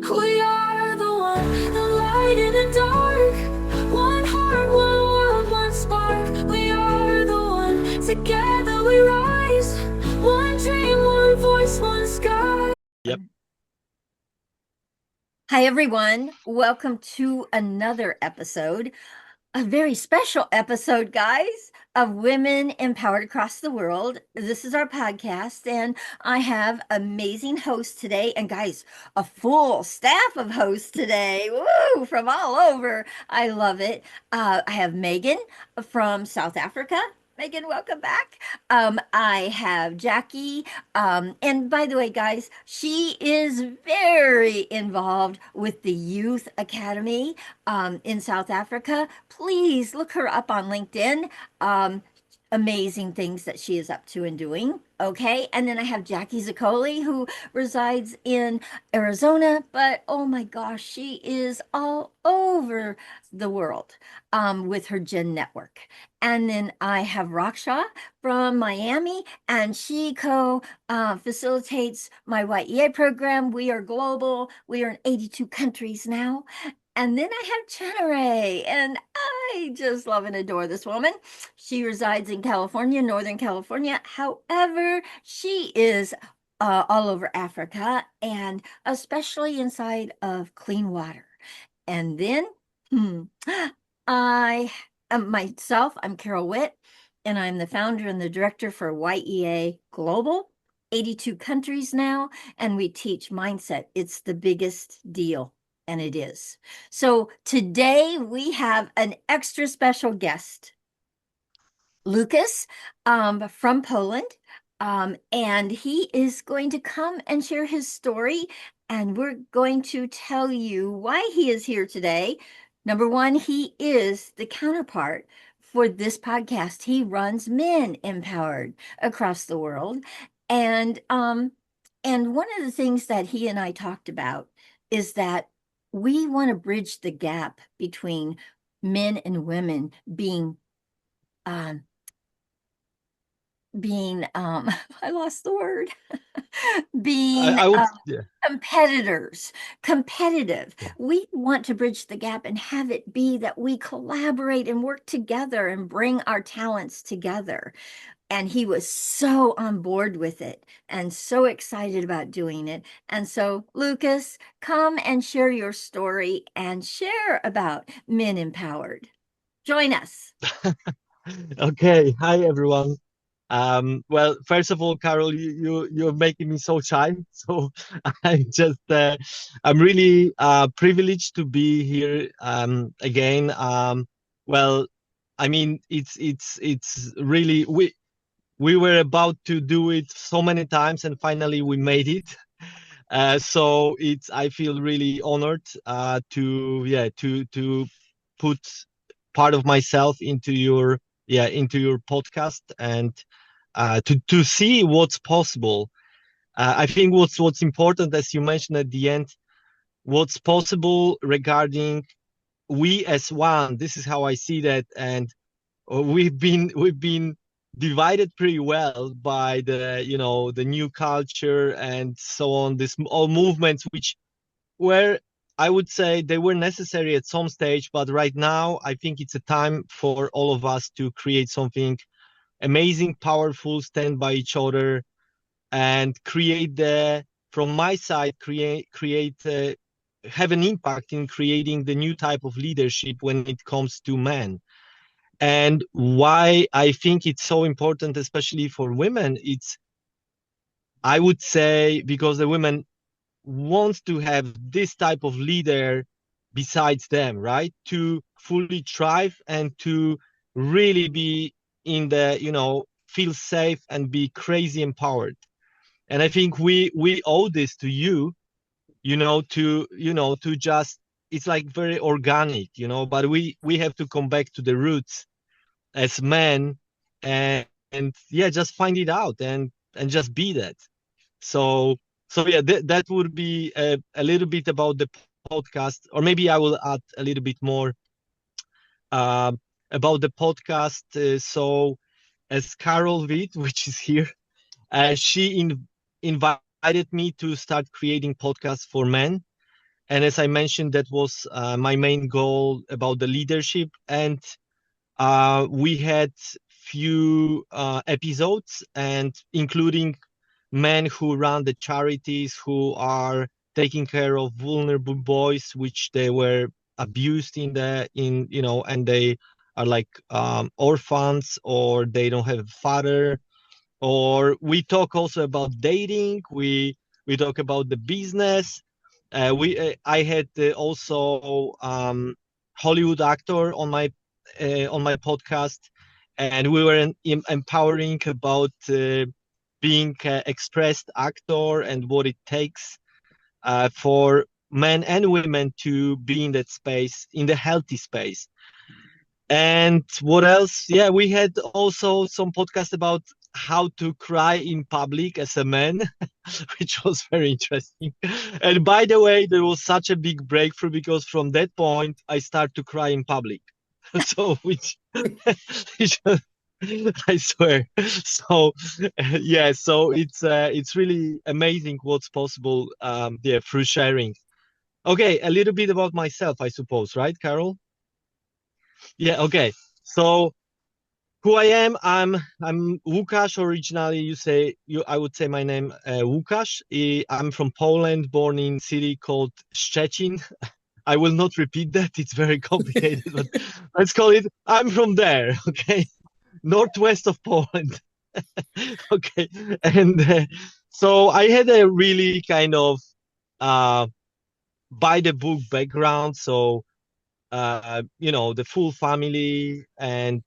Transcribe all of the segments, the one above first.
We are the one, the light in the dark. One heart, one world, one spark. We are the one, together we rise. One dream, one voice, one sky. Yep. Hi, everyone. Welcome to another episode, a very special episode, guys, of Women Empowered Across the World. This is our podcast, and I have amazing hosts today. And, guys, a full staff of hosts today. Woo, from all over. I love it. I have Megan from South Africa. Megan, welcome back. I have Jackie. And by the way, guys, she is very involved with the Youth Academy in South Africa. Please look her up on LinkedIn. Amazing things that she is up to and doing. Okay. And then I have Jackie Zaccoli, who resides in Arizona, but oh my gosh, she is all over the world with her Gen Network. And then I have Raksha from Miami, and she facilitates my YEA program. We are global. We are in 82 countries now. And then I have Chenere, and I just love and adore this woman. She resides in California, Northern California. However, she is all over Africa and especially inside of clean water. And then I am myself, I'm Carol Witt, and I'm the founder and the director for YEA Global, 82 countries now, and we teach mindset. It's the biggest deal. And it is. So today we have an extra special guest, Lukas, from Poland. And he is going to come and share his story. And we're going to tell you why he is here today. Number one, he is the counterpart for this podcast. He runs Men Empowered across the world. And one of the things that he and I talked about is that we want to bridge the gap between men and women being I lost the word. being I would, yeah. competitive. Yeah. We want to bridge the gap and have it be that we collaborate and work together and bring our talents together. And he was so on board with it and so excited about doing it. And so, Lukas, come and share your story and share about Men Empowered. Join us. Okay. Hi, everyone. Well, first of all, Carol, you're making me so shy. So I just I'm really privileged to be here again. Well, I mean, it's really we were about to do it so many times, and finally we made it. So I feel really honored to put part of myself into your podcast, and to see what's possible. I think what's important, as you mentioned at the end, what's possible regarding we as one. This is how I see that, and we've been divided pretty well by the new culture and so on. This all movements which were, I would say, they were necessary at some stage, but right now I think it's a time for all of us to create something amazing, powerful, stand by each other, and from my side, have an impact in creating the new type of leadership when it comes to men. And why I think it's so important, especially for women, I would say, because the women want to have this type of leader besides them, right? To fully thrive and to really be feel safe and be crazy empowered. And I think we owe this to you, to just, it's like very organic, but we have to come back to the roots as men, and yeah, just find it out and just be that. So yeah, that would be a little bit about the podcast, or maybe I will add a little bit more uh, about the podcast. So as Carol Witt, which is here, she invited me to start creating podcasts for men. And as I mentioned, that was my main goal about the leadership. And we had few episodes, and including men who run the charities who are taking care of vulnerable boys which they were abused and they are like orphans, or they don't have a father. Or we talk also about dating. We talk about the business. We I had also Hollywood actor on my podcast, and we were empowering about being expressed actor and what it takes for men and women to be in that space, in the healthy space. And what else? Yeah, we had also some podcast about how to cry in public as a man, which was very interesting. And by the way, there was such a big breakthrough because from that point I start to cry in public. So which I swear. So yeah, so it's really amazing what's possible yeah, through sharing. Okay, a little bit about myself, I suppose, right, Carol? Yeah, okay. So who I am, I'm Łukasz originally. I would say my name Łukasz. I'm from Poland, born in city called Szczecin. I will not repeat that, it's very complicated, but let's call it I'm from there, okay? Northwest of Poland. Okay. And so I had a really kind of uh by the book background. So the full family and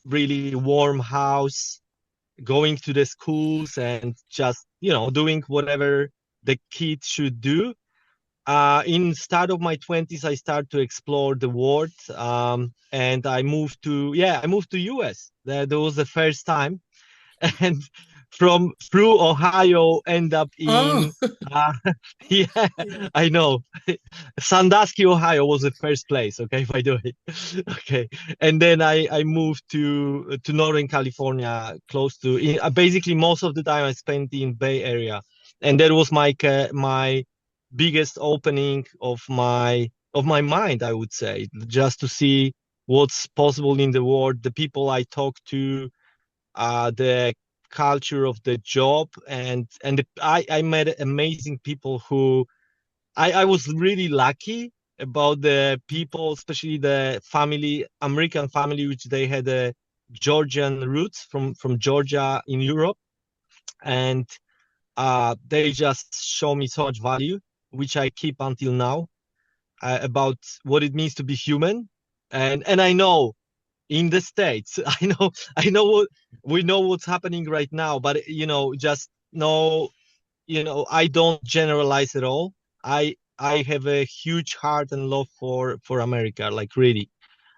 really warm house, going to the schools and just doing whatever the kid should do. In start of my 20s, I start to explore the world, and I moved to US. That was the first time. And from through Ohio end up Oh, in uh, yeah, I know. Sandusky, Ohio was the first place, okay, by the way. Okay. And then I moved to Northern California, close to basically most of the time I spent in Bay Area. And that was my biggest opening of my mind, I would say, just to see what's possible in the world, the people I talk to, the culture of the job, and I met amazing people who I was really lucky about the people, especially the family, American family, which they had a Georgian roots from Georgia in Europe, and they just show me so much value, which I keep until now, about what it means to be human, and I know in the States. I know what we know what's happening right now, but just know, I don't generalize at all. I have a huge heart and love for America, like really.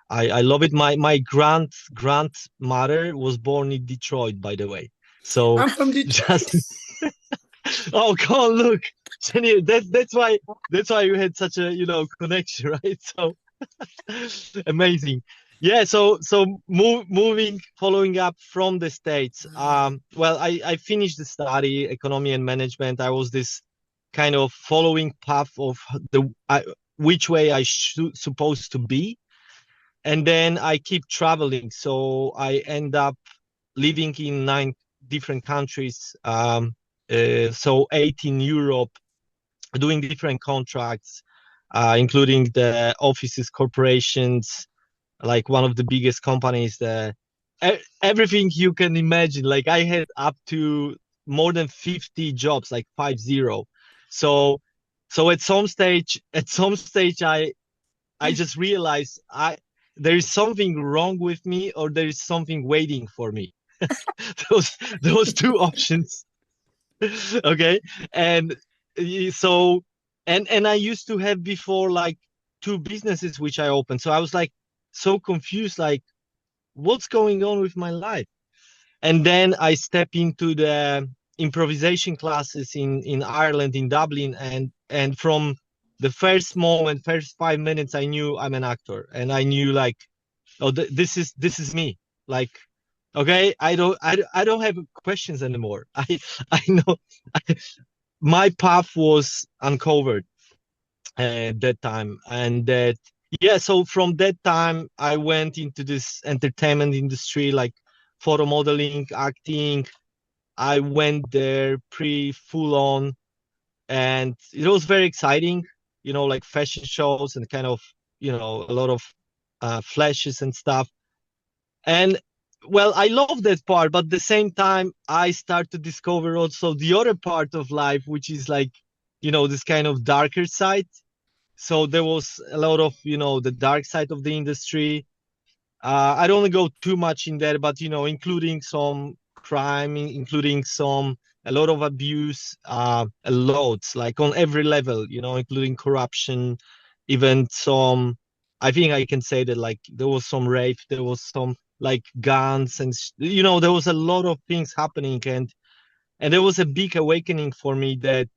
I love it. My grandmother was born in Detroit, by the way. So I'm from just Detroit. oh, come on, look. Jenny, that's why you had such a connection, right? So amazing. Yeah, so moving, following up from the States. Well, I finished the study, economy and management. I was this kind of following path of which way I should supposed to be. And then I keep traveling. So I end up living in 9 different countries. So 8 in Europe, doing different contracts, including the offices, corporations, like one of the biggest companies, everything you can imagine. Like I had up to more than 50 jobs, like 50. So at some stage I just realized there is something wrong with me, or there is something waiting for me. those those two options. Okay. And so and I used to have before like 2 businesses which I opened. So I was like so confused, like what's going on with my life. And then I step into the improvisation classes in Ireland, in Dublin, and from the first moment, first 5 minutes, I knew I'm an actor, and I knew like, oh, this is me. Like, okay, I don't have questions anymore. I know my path was uncovered. at that time. And that, yeah, so from that time I went into this entertainment industry, like photo modeling, acting. I went there pretty full on, and it was very exciting, like fashion shows and kind of, a lot of flashes and stuff. And well, I love that part, but at the same time, I start to discover also the other part of life, which is like, this kind of darker side. So there was a lot of, the dark side of the industry. I don't want to go too much in there, but including some crime, including a lot of abuse, a lot, like on every level, including corruption, even some. I think I can say that like there was some rape, there was some like guns, and there was a lot of things happening, and there was a big awakening for me that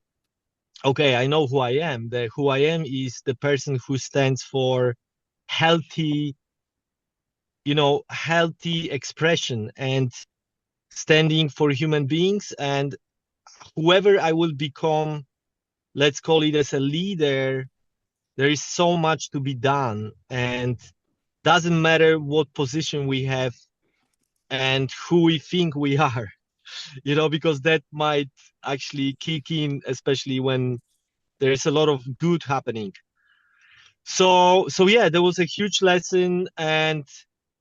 okay, I know who I am. That who I am is the person who stands for healthy healthy expression and standing for human beings. And whoever I will become, let's call it as a leader, there is so much to be done. And doesn't matter what position we have and who we think we are, because that might actually kick in, especially when there's a lot of good happening. So yeah, there was a huge lesson. And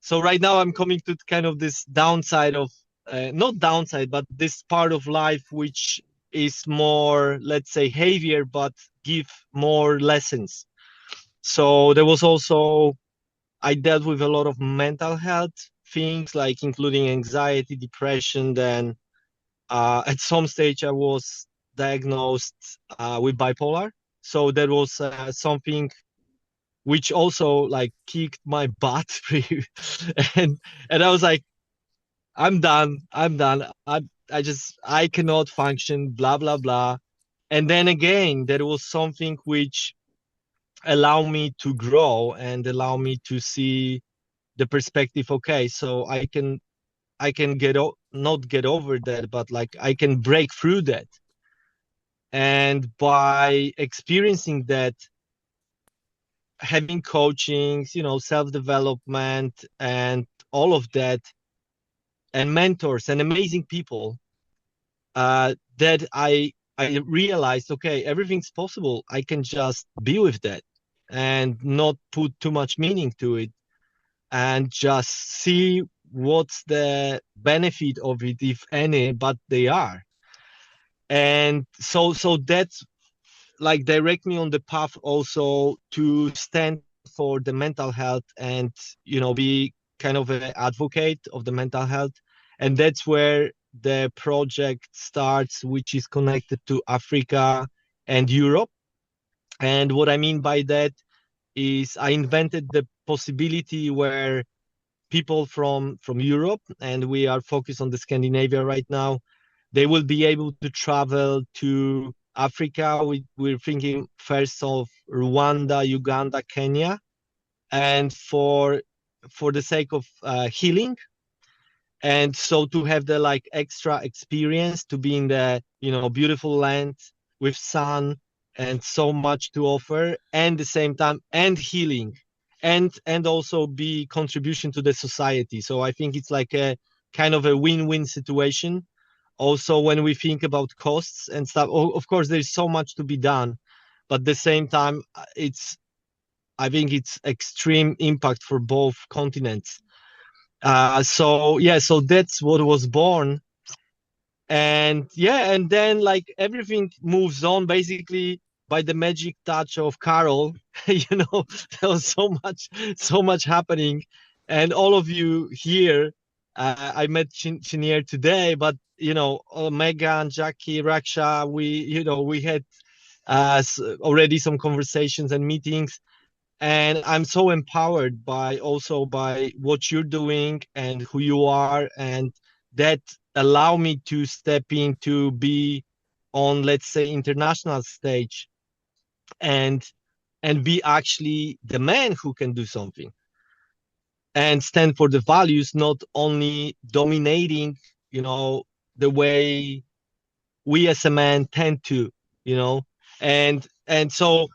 so right now I'm coming to kind of this downside of not downside, but this part of life which is more, let's say, heavier, but give more lessons. So there was also, I dealt with a lot of mental health things, like including anxiety, depression. Then at some stage I was diagnosed with bipolar. So that was something which also like kicked my butt. and and I was like, I'm done. I cannot function, blah blah blah. And then again, there was something which allowed me to grow and allow me to see the perspective. Okay, so I can not get over that, but like I can break through that. And by experiencing that, having coachings, self-development and all of that, and mentors and amazing people, that I realized, okay, everything's possible. I can just be with that and not put too much meaning to it, and just see what's the benefit of it, if any, but they are. And so that's like direct me on the path also to stand for the mental health and be kind of an advocate of the mental health. And that's where the project starts, which is connected to Africa and Europe. And what I mean by that is I invented the possibility where people from Europe, and we are focused on the Scandinavia right now, they will be able to travel to Africa. We're thinking first of Rwanda, Uganda, Kenya, and for the sake of healing, and so to have the like extra experience to be in the beautiful land with sun and so much to offer, and the same time and healing, and also be contribution to the society. So I think it's like a kind of a win-win situation. Also, when we think about costs and stuff, of course there's so much to be done, but at the same time I think it's extreme impact for both continents. So yeah, so that's what was born. And yeah, and then like everything moves on basically by the magic touch of Carol. There was so much happening. And all of you here, I met Chinier today, but Megan, Jackie, Raksha, we had already some conversations and meetings. And I'm so empowered by what you're doing and who you are, and that allow me to step in to be on, let's say, international stage, and be actually the man who can do something and stand for the values, not only dominating the way we as a man tend to you know and so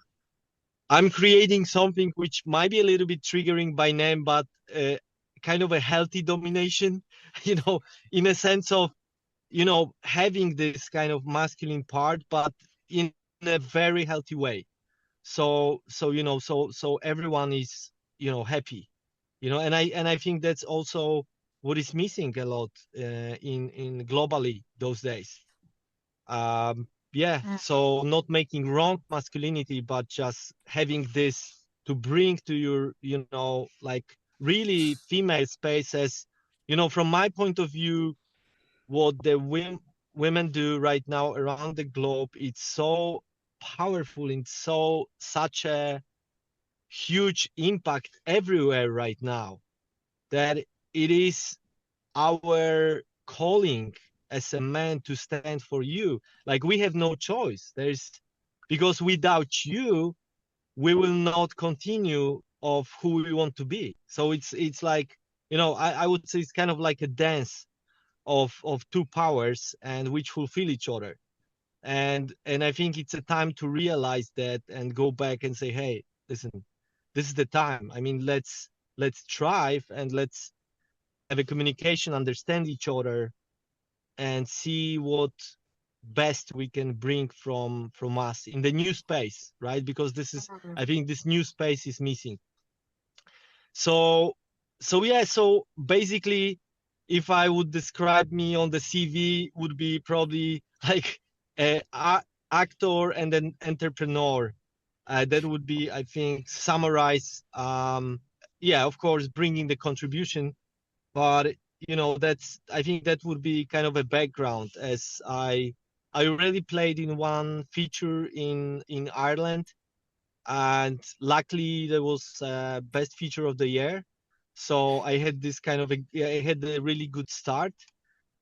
I'm creating something which might be a little bit triggering by name, but kind of a healthy domination, in a sense of, having this kind of masculine part, but in a very healthy way. So everyone is, happy, and I think that's also what is missing a lot in globally those days. Yeah, Mm. so not making wrong masculinity, but just having this to bring to your, like really female spaces. From my point of view, what the women do right now around the globe, it's so powerful and such a huge impact everywhere right now, that it is our calling as a man to stand for you. Like, we have no choice. Because without you, we will not continue of who we want to be. So it's like, I would say it's kind of like a dance of two powers, and which fulfill each other. And I think it's a time to realize that and go back and say, hey, listen, this is the time. I mean, let's thrive, and let's have a communication, understand each other, and see what best we can bring from us in the new space, right? Because I think this new space is missing. So yeah, so basically, if I would describe me on the CV, would be probably like a actor and an entrepreneur. That would be, I think, summarize. Yeah, of course, bringing the contribution, but I think that would be kind of a background, as I already played in one feature in Ireland, and luckily there was best feature of the year. So I had this kind of I had a really good start,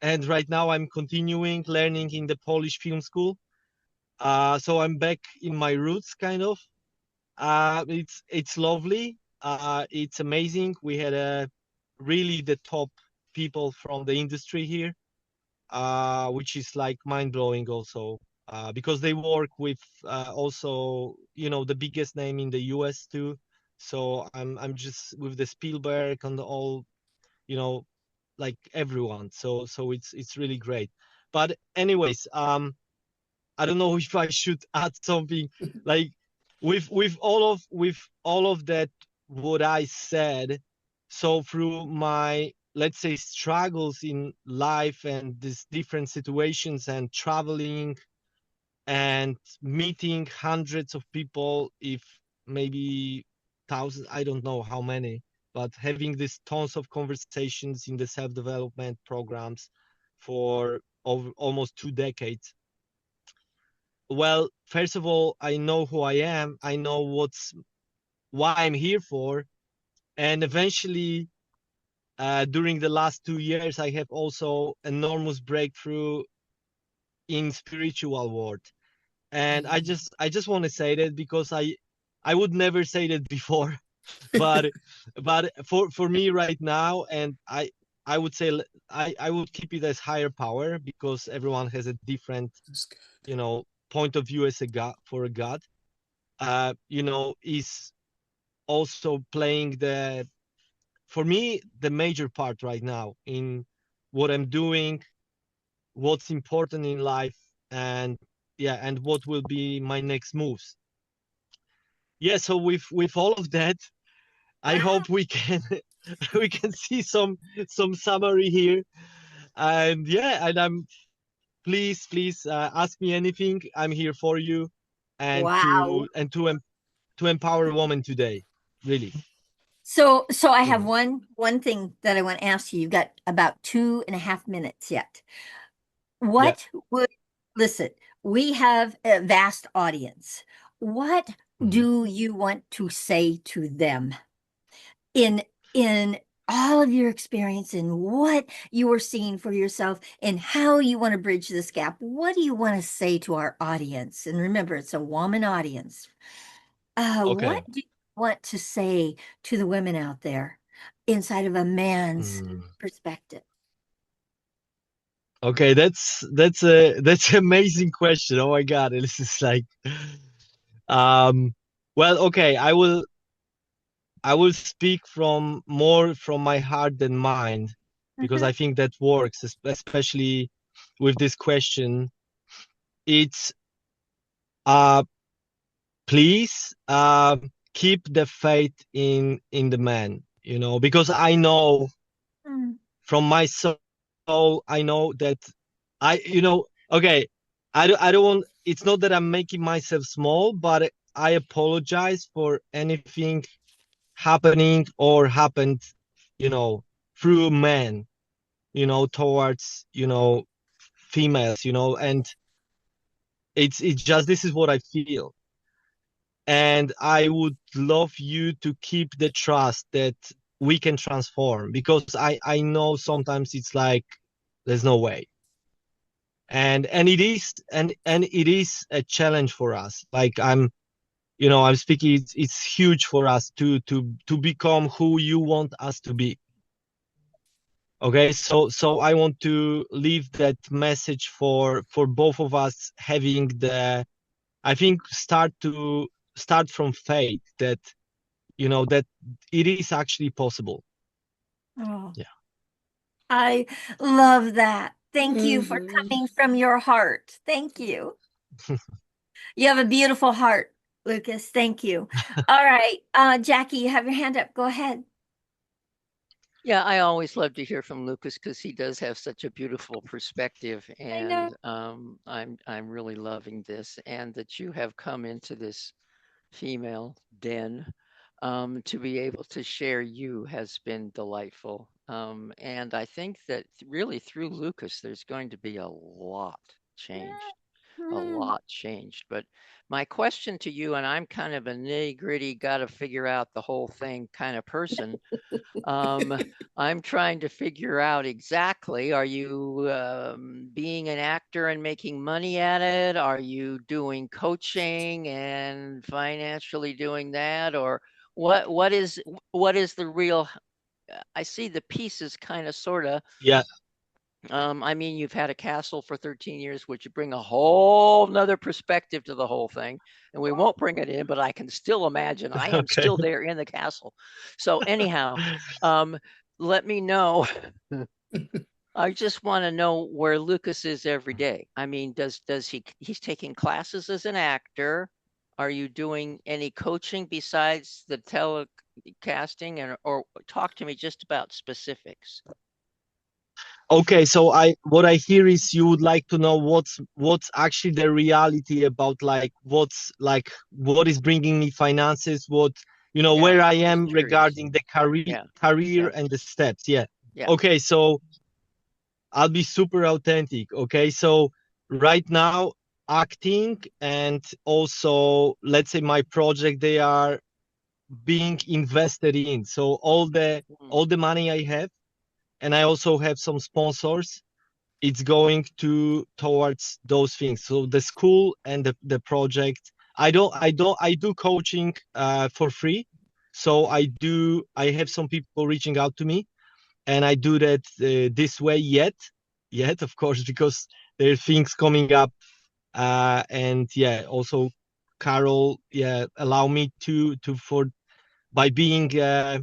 and right now I'm continuing learning in the Polish film school. So I'm back in my roots, kind of. It's lovely. It's amazing. We had really the top people from the industry here, which is like mind blowing also, because they work with also, the biggest name in the US too. So I'm just with the Spielberg and all, you know, like everyone. So it's really great. But anyways, I don't know if I should add something, like with all of that what I said. So through my, let's say, struggles in life and these different situations and traveling and meeting hundreds of people, if maybe thousands, I don't know how many, but having these tons of conversations in the self-development programs for over almost 2 decades. Well, first of all, I know who I am. I know why I'm here for. And eventually, during the last 2 years, I have also enormous breakthrough in spiritual world. And I just want to say that, because I would never say that before, but for me right now, and I would say, I would keep it as higher power, because everyone has a different, That's good. point of view as a god, for a god, is also playing for me, the major part right now in what I'm doing, what's important in life, and yeah, and what will be my next moves. Yeah, so with all of that, I hope we can we can see some summary here. And yeah, and please ask me anything. I'm here for you, and Wow. to empower women today, really. So I have Mhm. one thing that I want to ask you. You've got about 2.5 minutes yet. Yeah. What would Listen, we have a vast audience. What Mhm. do you want to say to them in all of your experience and what you are seeing for yourself and how you want to bridge this gap? What do you want to say to our audience? And remember, it's a woman audience. What Okay. do you want to say to the women out there inside of a man's Mm. perspective? Okay, that's an amazing question. Oh my God, this is like, um, Well, okay, I will speak from more from my heart than mind, because Mhm. I think that works, especially with this question. It's uh please keep the faith in the man, because I know Mm. from my soul, I know that okay, I don't want, it's not that I'm making myself small, but I apologize for anything happening or happened, you know, through men, towards, females, and it's just, this is what I feel. And I would love you to keep the trust that we can transform, because I know sometimes it's like there's no way. And it is, and it is a challenge for us. Like I'm speaking, it's huge for us to become who you want us to be. Okay, so I want to leave that message for both of us, having the, I think, start from faith that that it is actually possible. Oh, Yeah. I love that. Thank you for Mhm. coming from your heart. Thank you. You have a beautiful heart, Lucas. Thank you. All right. Jackie, you have your hand up. Go ahead. Yeah, I always love to hear from Lucas because he does have such a beautiful perspective, I know. and I'm really loving this, and that you have come into this female den to be able to share you has been delightful. And I think that really through Lucas, there's going to be a lot changed, a Mhm. lot changed. But my question to you, and I'm kind of a nitty gritty, got to figure out the whole thing kind of person. Um, I'm trying to figure out exactly, are you being an actor and making money at it? Are you doing coaching and financially doing that? Or what is the real, I see the pieces kind of sort of. Yeah. I mean, you've had a castle for 13 years, which you bring a whole nother perspective to the whole thing. And we won't bring it in, but I can still imagine I am Okay. still there in the castle. So anyhow, um, let me know. I just want to know where Lucas is every day. I mean, does he's taking classes as an actor? Are you doing any coaching besides the telecasting, and or talk to me just about specifics? Okay, so what I hear is you would like to know what's actually the reality about, like, what is bringing me finances, what, Yeah, where I I'm just am curious. regarding the career Yeah, career yeah, and the steps. Yeah. yeah. Okay, so I'll be super authentic. Okay, so right now, acting and also, let's say, my project, they are being invested in. So Mm, all the money I have, and I also have some sponsors, it's going towards those things. So the school and the project. I do coaching for free. So I have some people reaching out to me, and I do that this way yet, of course, because there are things coming up. And yeah, also Carol, yeah, allow me to for by being yeah,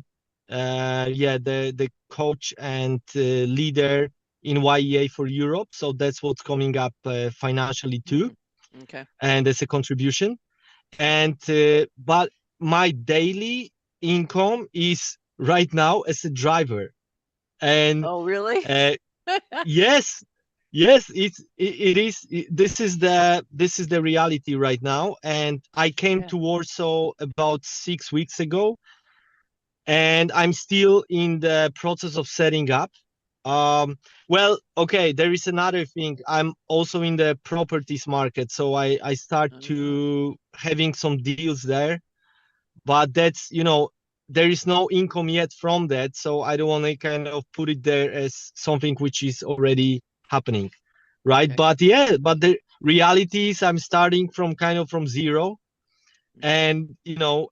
the coach and leader in YEA for Europe. So that's what's coming up financially too, mm, okay. and as a contribution. And but my daily income is right now as a driver. And Oh, really? uh, yes, yes, it is. This is the reality right now. And I came Yeah. to Warsaw about 6 weeks ago, and I'm still in the process of setting up. Well, okay, there is another thing. I'm also in the properties market, so I start Oh, to having some deals there, but that's, there is no income yet from that, so I don't want to kind of put it there as something which is already happening, right? okay. But yeah, but the reality is I'm starting from kind of from zero, Mhm, and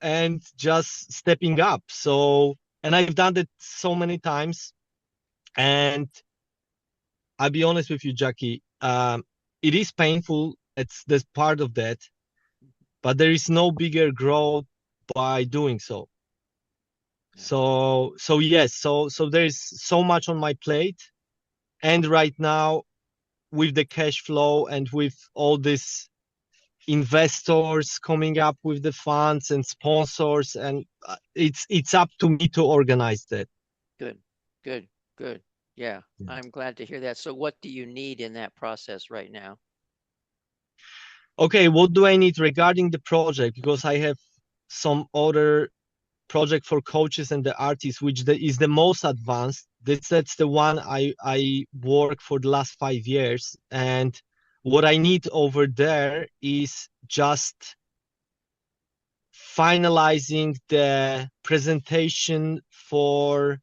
and just stepping up. So, and I've done that so many times, and I'll be honest with you, Jackie, it is painful. It's There's part of that, but there is no bigger growth by doing so. So yes, so there's so much on my plate, and right now with the cash flow and with all this investors coming up with the funds and sponsors, and it's up to me to organize that. Good, good, good. Yeah, I'm glad to hear that. So what do you need in that process right now? Okay, what do I need regarding the project? Because I have some other project for coaches and the artists, which is the most advanced. That's the one I work for the last 5 years. And what I need over there is just finalizing the presentation for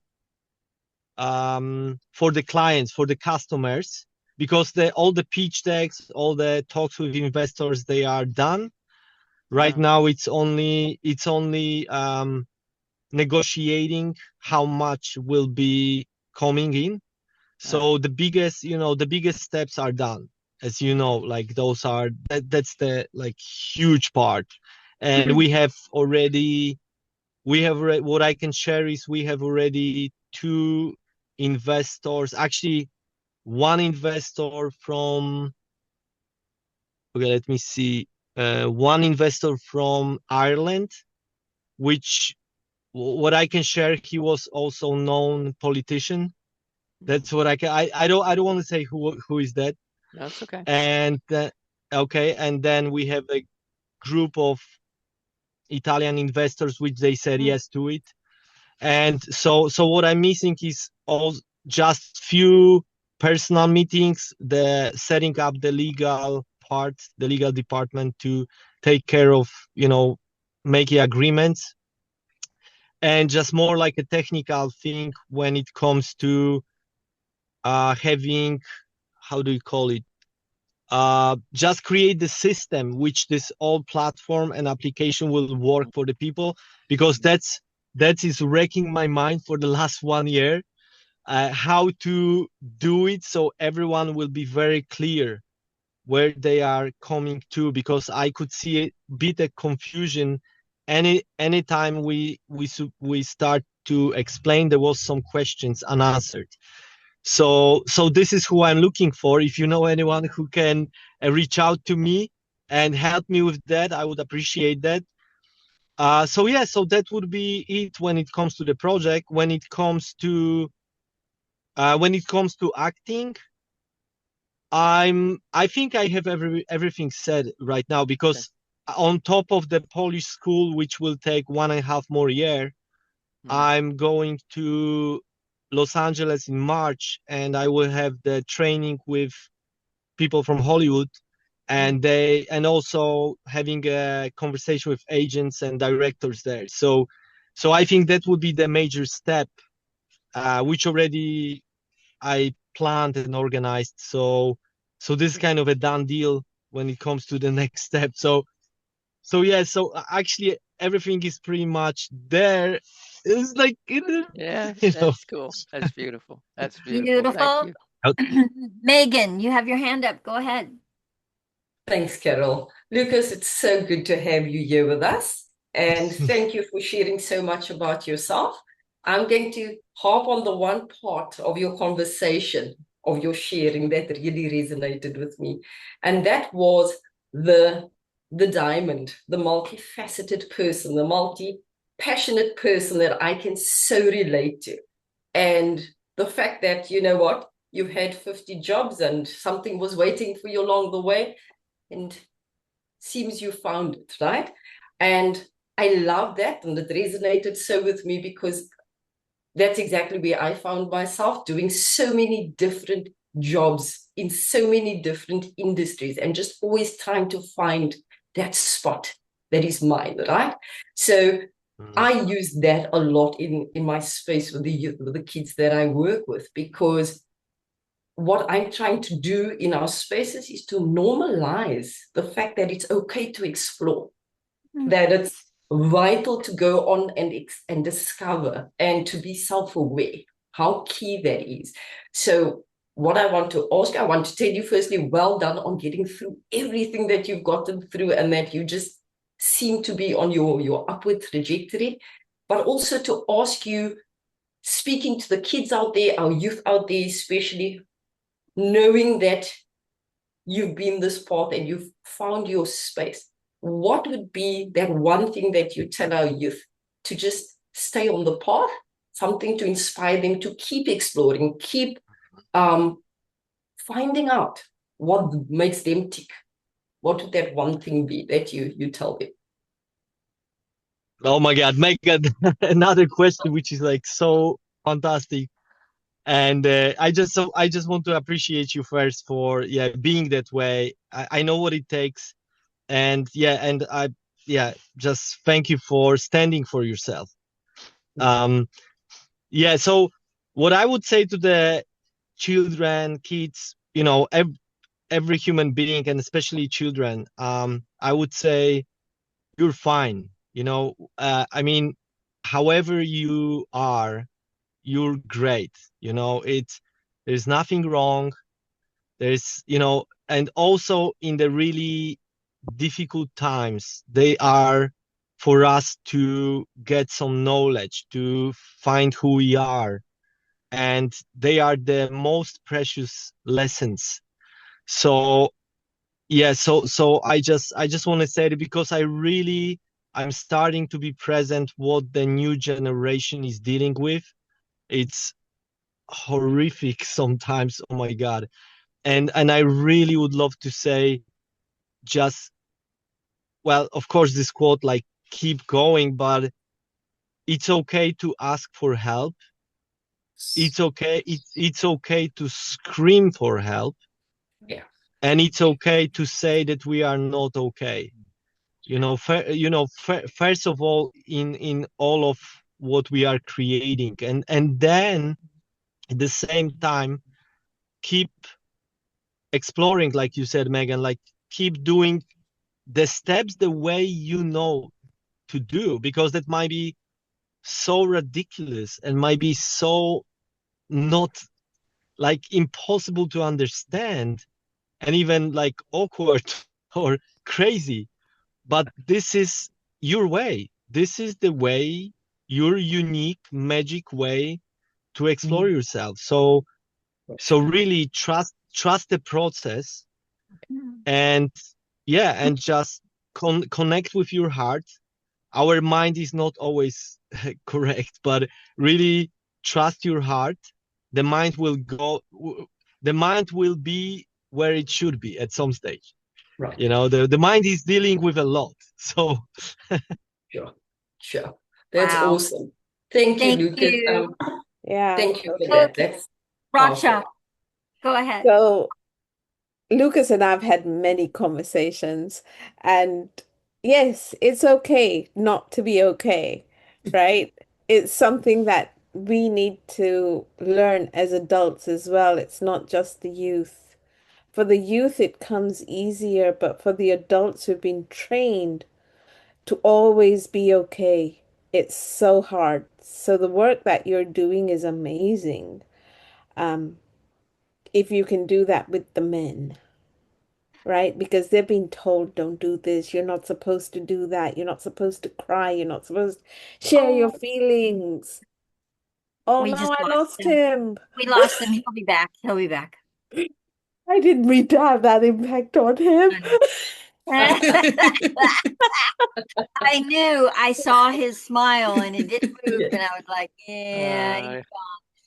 the clients, for the customers, because all the pitch decks, all the talks with investors, they are done. Right now, it's only negotiating how much will be coming in. So the biggest steps are done, as you know, like that's the like huge part. And what I can share is we have already 2 investors, actually one investor from, okay, let me see, one investor from Ireland, which what I can share, he was also known politician. That's what I can. I don't want to say who is that. That's okay. And okay, and then we have a group of Italian investors which they said yes to it. And so what I'm missing is all just few personal meetings, the setting up the legal part, the legal department to take care of, making agreements, and just more like a technical thing when it comes to having, how do you call it? Just create the system which this all platform and application will work for the people, because that is wrecking my mind for the last 1 year. How to do it so everyone will be very clear where they are coming to, because I could see a bit of confusion anytime we start to explain. There was some questions unanswered. So this is who I'm looking for. If you know anyone who can reach out to me and help me with that, I would appreciate that. So that would be it when it comes to the project. When it comes to acting, I think I have everything said right now, because on top of the Polish school, which will take 1.5 more year, I'm going to Los Angeles in March, and I will have the training with people from Hollywood, and also having a conversation with agents and directors there. So I think that would be the major step, which already I planned and organized. So this is kind of a done deal when it comes to the next step. So actually everything is pretty much there. It's like, that's cool. That's beautiful. That's beautiful. Thank you. Megan, you have your hand up. Go ahead. Thanks, Carol. Lucas, it's so good to have you here with us. And thank you for sharing so much about yourself. I'm going to harp on the one part of your conversation, of your sharing, that really resonated with me. And that was the diamond, the multifaceted person, the multi-passionate person that I can so relate to. And the fact that, you know what, you've had 50 jobs and something was waiting for you along the way, and seems you found it, right? And I love that, and it resonated so with me, because that's exactly where I found myself, doing so many different jobs in so many different industries, and just always trying to find that spot that is mine, right? So I use that a lot in my space with the youth, with the kids that I work with, because what I'm trying to do in our spaces is to normalize the fact that it's okay to explore, that it's vital to go on and discover, and to be self-aware, how key that is. So what I want to ask, I want to tell you firstly, well done on getting through everything that you've gotten through, and that you just seem to be on your upward trajectory, but also to ask you, speaking to the kids out there, our youth out there especially, knowing that you've been this path and you've found your space, what would be that one thing that you tell our youth to just stay on the path, something to inspire them to keep exploring, keep finding out what makes them tick? What would that one thing be that you tell them? Oh my God, Megan, another question which is like so fantastic. And I just want to appreciate you first for being that way. I know what it takes, and just thank you for standing for yourself. So what I would say to the children, kids, every human being, and especially children, I would say you're fine. I mean, however you are, you're great. There's nothing wrong. And also in the really difficult times, they are for us to get some knowledge, to find who we are. And they are the most precious lessons. So I just want to say that because I'm starting to be present what the new generation is dealing with. It's horrific sometimes. Oh my God. And I really would love to say just, well, of course, this quote, like, keep going, but it's okay to ask for help. It's okay. It's okay to scream for help. Yeah. And it's okay to say that we are not okay. First of all, in all of what we are creating, and then at the same time, keep exploring, like you said, Megan, like keep doing the steps the way you know to do, because that might be so ridiculous and might be so not, like, impossible to understand and even like awkward or crazy. But this is your way. This is the way, your unique magic way to explore yourself. So really trust the process, and just connect with your heart. Our mind is not always correct, but really trust your heart. The mind will go. The mind will be where it should be at some stage. Right. The mind is dealing with a lot. So Sure. That's Wow. awesome. Thank you, Thank Lucas. you. Yeah. Thank you for Okay. that. That's Raksha, powerful. go ahead. So Lucas and I've had many conversations, and yes, it's okay not to be okay, right? It's something that we need to learn as adults as well. It's not just the youth. For the youth, it comes easier, but for the adults who've been trained to always be okay, it's so hard. So the work that you're doing is amazing. If you can do that with the men, right? Because they're being told, don't do this, you're not supposed to do that, you're not supposed to cry, you're not supposed to share your feelings. Oh We no, just I lost lost him. him. We lost him. He'll be back. He'll be back. I didn't mean to have that impact on him. I knew. I saw his smile and it didn't move, Yeah. and I was like, yeah, he's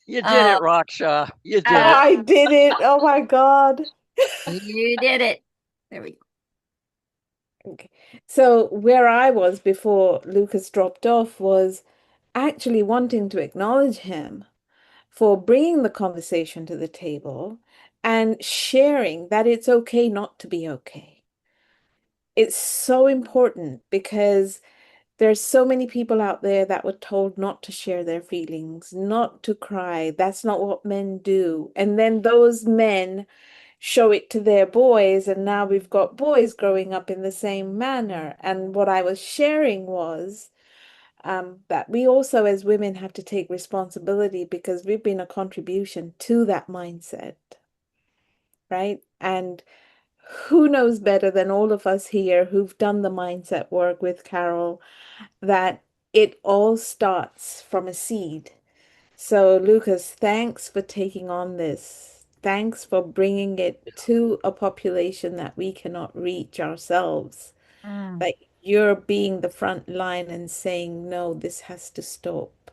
You did Oh. it, Raksha. You did it. I did it. Oh my God. you did it. There we go. Okay. So where I was before Lucas dropped off was actually wanting to acknowledge him for bringing the conversation to the table and sharing that it's okay not to be okay. It's so important because there's so many people out there that were told not to share their feelings, not to cry. That's not what men do. And then those men show it to their boys, and now we've got boys growing up in the same manner. And what I was sharing was that we also, as women, have to take responsibility because we've been a contribution to that mindset, right? And who knows better than all of us here who've done the mindset work with Carol that it all starts from a seed. So, Lucas, thanks for taking on this. Thanks for bringing it to a population that we cannot reach ourselves. Mm, Like you're being the front line and saying, no, this has to stop.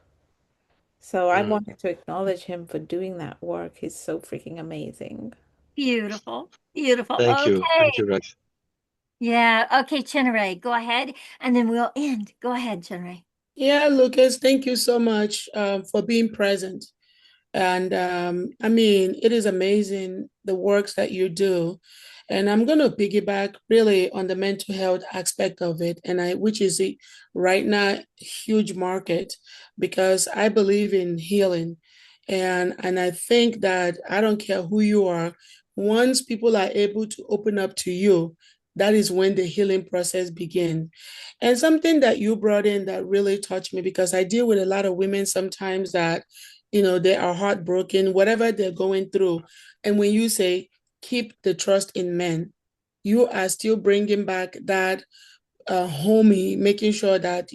So I Mm. wanted to acknowledge him for doing that work. He's so freaking amazing. beautiful. Beautiful. Thank you. Thank Okay. you, Rex. Yeah. Okay, Chinere, go ahead. And then we'll end. Go ahead, Chinere. Yeah, Lucas, thank you so much for being present. And I mean, it is amazing the works that you do. And I'm going to piggyback really on the mental health aspect of it, which is right now huge market because I believe in healing, and I think that I don't care who you are, once people are able to open up to you, that is when the healing process begins. And something that you brought in that really touched me because I deal with a lot of women sometimes that they are heartbroken, whatever they're going through. And when you say, keep the trust in men, you are still bringing back that homey, making sure that,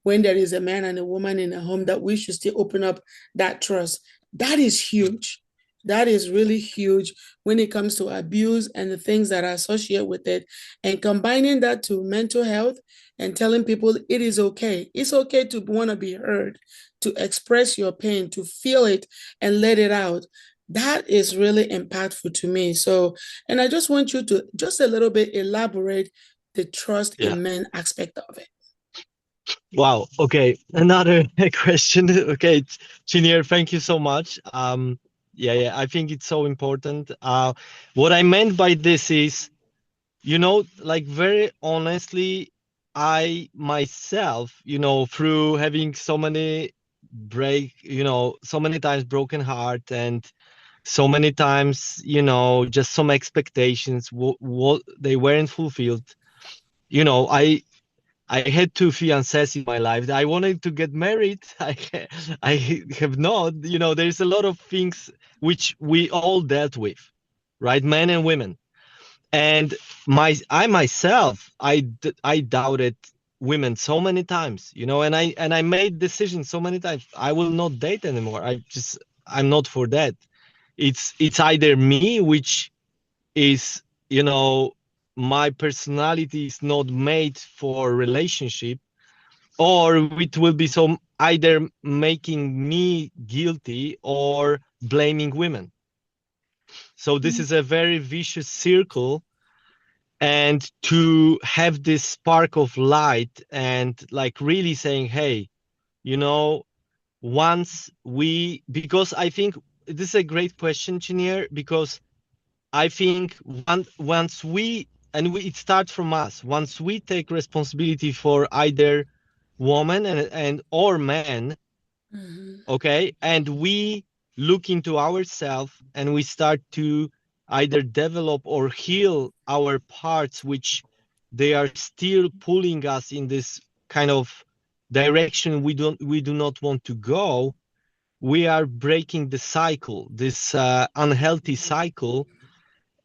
when there is a man and a woman in a home, that we should still open up that trust. That is huge. That is really huge when it comes to abuse and the things that are associated with it. And combining that to mental health and telling people it is okay. It's okay to want to be heard, to express your pain, to feel it and let it out. That is really impactful to me. So, and I just want you to just a little bit elaborate the trust Yeah. in men aspect of it. Wow. Okay. Another question. Okay, Chinier, thank you so much. Yeah, I think it's so important. What I meant by this is, like very honestly, I myself, through having so many so many times broken heart and so many times, just some expectations, what they weren't fulfilled. I had two fiancés in my life. I wanted to get married. I have not. There's a lot of things which we all dealt with, right? Men and women. And I myself, I doubted women so many times, and I made decisions so many times. I will not date anymore. I'm not for that. It's either me, which is, my personality is not made for relationship, or it will be some either making me guilty or blaming women. So this is a very vicious circle. And to have this spark of light and like really saying, hey, because I think this is a great question, Chinier, because I think it starts from us. Once we take responsibility for either woman and or man, okay, and we look into ourselves and we start to either develop or heal our parts, which they are still pulling us in this kind of direction we do not want to go. We are breaking the cycle, this unhealthy cycle,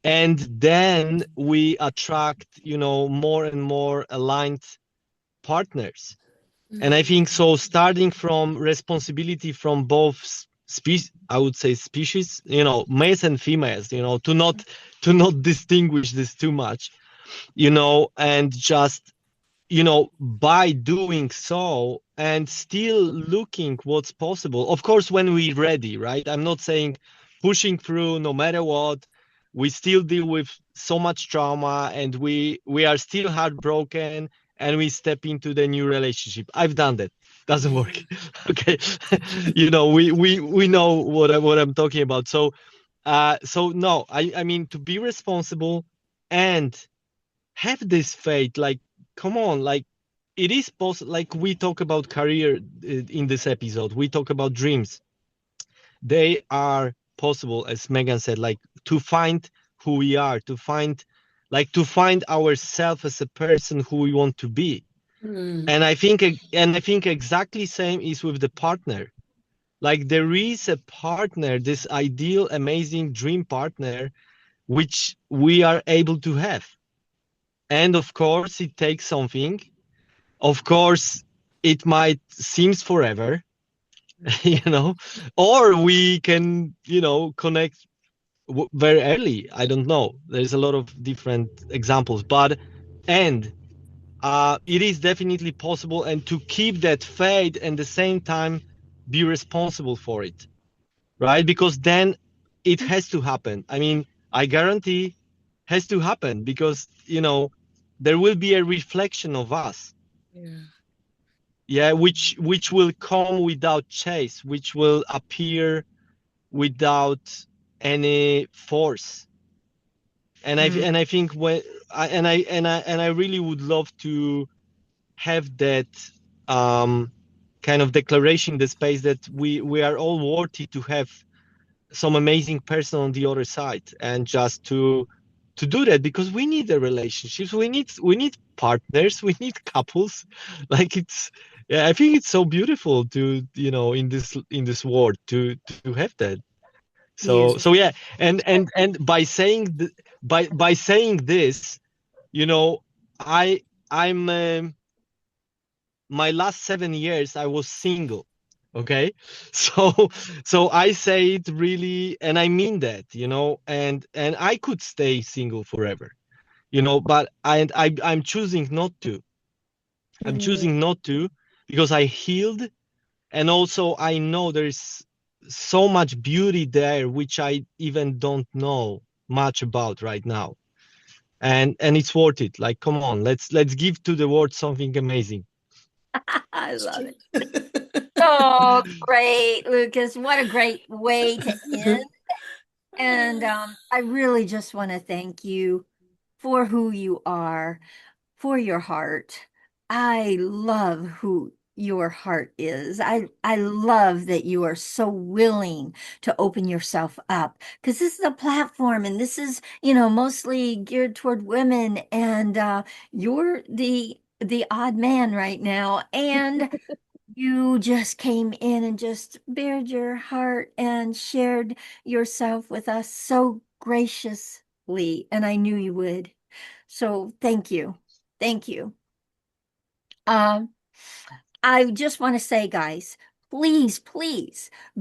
and then we attract more and more aligned partners. And I think so, starting from responsibility from both species, I would say species, males and females, to not distinguish this too much, and just by doing so and still looking what's possible. Of course, when we're ready, right? I'm not saying pushing through no matter what. We still deal with so much trauma, and we are still heartbroken, and we step into the new relationship. I've done that. Doesn't work. Okay. We know what I'm talking about. So no, I mean, to be responsible and have this faith, like, come on, like, it is possible. Like, we talk about career in this episode, we talk about dreams. They are possible, as Megan said, like, to find who we are, to find ourselves as a person who we want to be. And I think exactly same is with the partner. Like, there is a partner, this ideal, amazing dream partner, which we are able to have. And of course, it takes something. Of course, it might seems forever, or we can, connect very early. I don't know. There's a lot of different examples, but and it is definitely possible, and to keep that faith and at the same time be responsible for it, right? Because then it has to happen. I mean, I guarantee has to happen because there will be a reflection of us, which will come without chase, which will appear without any force. And I think I really would love to have that kind of declaration in the space that we are all worthy to have some amazing person on the other side, and just to do that, because we need the relationships, we need partners, we need couples. Like I think it's so beautiful to in this world to have that. So Yes. yeah, and by saying by saying this, I'm my last 7 years I was single. Okay. So I say it really, and I mean that, and I could stay single forever, but I'm choosing not to. I'm choosing not to, because I healed, and also I know there's so much beauty there which I even don't know much about right now. And it's worth it. Like, come on, let's give to the world something amazing. I love it. Oh, great, Lucas. What a great way to end. And I really just want to thank you for who you are, for your heart. I love who your heart is. I love that you are so willing to open yourself up, because this is a platform, and this is, mostly geared toward women, and you're the odd man right now, and you just came in and just bared your heart and shared yourself with us so graciously, and I knew you would. So thank you. Thank you. Um, I just want to say, guys, please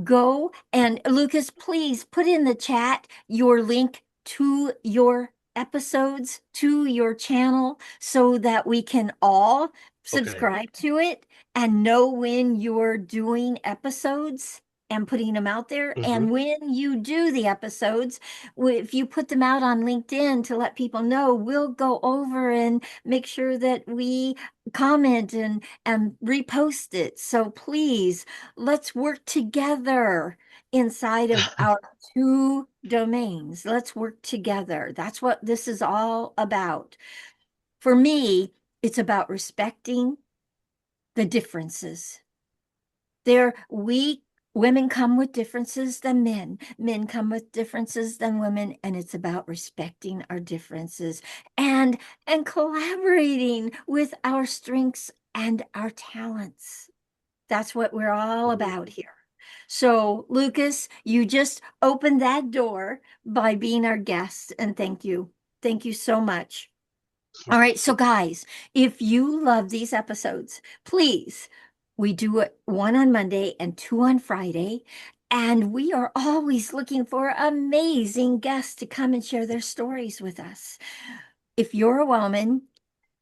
go, and Lucas, please put in the chat your link to your episodes, to your channel, so that we can all subscribe to it and know when you're doing episodes and putting them out there. And when you do the episodes, if you put them out on LinkedIn to let people know, we'll go over and make sure that we comment and repost it. So please, let's work together inside of our two domains. Let's work together. That's what this is all about. For me, it's about respecting the differences. Women come with differences than men. Men come with differences than women, and it's about respecting our differences and collaborating with our strengths and our talents. That's what we're all about here. So, Lucas, you just opened that door by being our guest, and thank you. Thank you so much. All right, so guys, if you love these episodes, please, we do it one on Monday and two on Friday, and we are always looking for amazing guests to come and share their stories with us. If you're a woman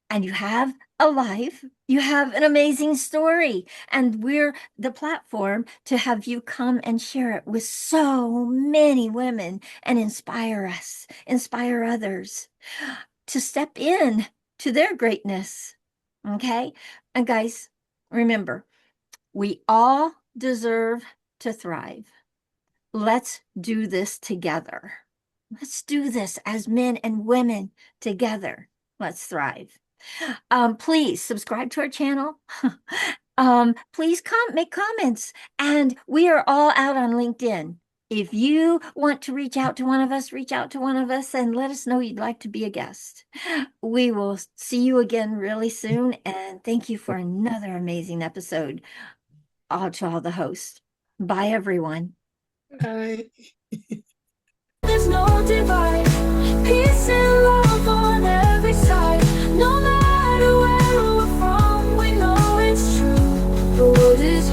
and you have a life, you have an amazing story, and we're the platform to have you come and share it with so many women and inspire us, inspire others to step in to their greatness. Okay? And guys, remember, we all deserve to thrive. Let's do this together. Let's do this as men and women together. Let's thrive. Please subscribe to our channel. Please make comments. And we are all out on LinkedIn. If you want to reach out to one of us, reach out to one of us and let us know you'd like to be a guest. We will see you again really soon. And thank you for another amazing episode. To all the hosts. Bye, everyone. Bye. There's no divide. Peace and love on every side. No matter where we're from, we know it's true. The world is